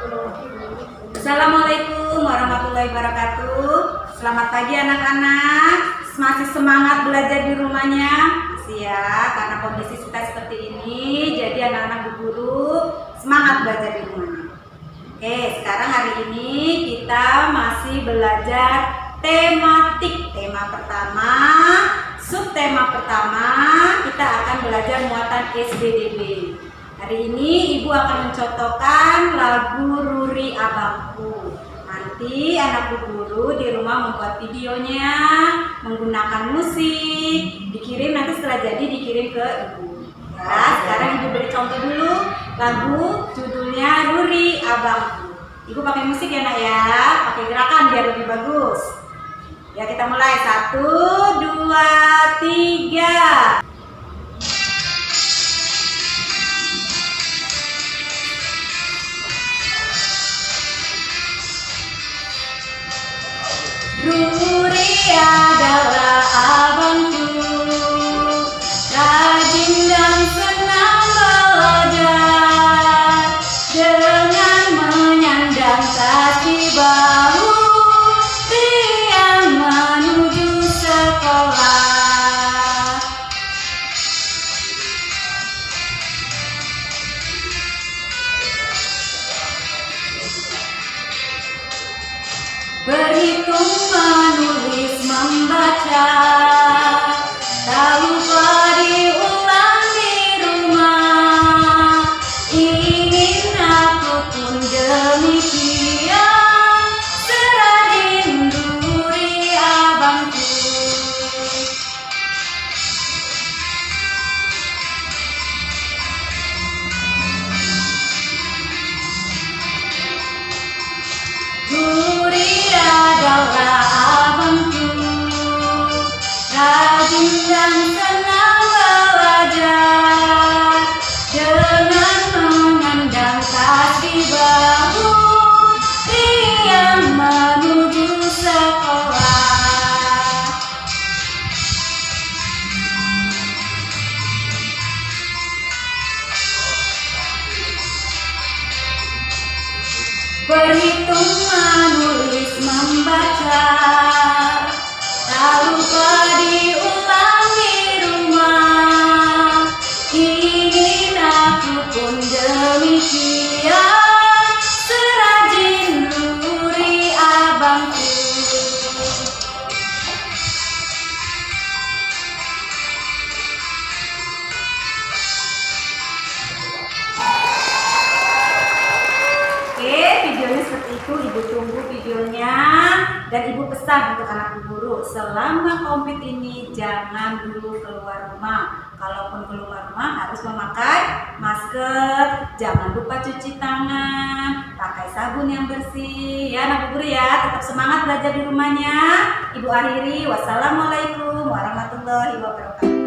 Assalamualaikum warahmatullahi wabarakatuh. Selamat pagi anak-anak. Masih semangat belajar di rumahnya? Masih ya, karena kondisi kita seperti ini. Jadi anak-anak Bu Guru semangat belajar di rumahnya. Oke, sekarang hari ini kita masih belajar tematik. Tema pertama, subtema pertama, kita akan belajar muatan SBDB. Hari ini Ibu akan mencontohkan lagu Ruri Abangku. Nanti anak Bu Guru di rumah membuat videonya menggunakan musik, dikirim nanti setelah jadi dikirim ke Ibu. Ya, sekarang Ibu beri contoh dulu lagu judulnya Ruri Abangku. Ibu pakai musik ya nak ya, pakai gerakan biar lebih bagus. Ya kita mulai 1, 2, 3. Ruri adalah abangku, rajin dan senang belajar, dengan menyandang kaki bahu, dia menuju sekolah. Berhitung, menulis, membaca, tak lupa diulang di rumah. Ingin aku pun demikian, serajin Ruri abangku. Ruri adalah abangku, rajin dan senang belajar, dengan memandang kaki bahu, dia menuju sekolah. Berhitung, menulis, membaca, tak lupa diulang di rumah. Ingin aku pun demikian, serajin Ruri abangku. Oke, videonya seperti itu. Ibu tunggu videonya dan Ibu pesan untuk anak Bu Guru, selama COVID ini jangan dulu keluar rumah. Kalaupun keluar rumah harus memakai masker, jangan lupa cuci tangan, pakai sabun yang bersih. Ya anak Bu Guru ya, tetap semangat belajar di rumahnya. Ibu akhiri, wassalamualaikum warahmatullahi wabarakatuh.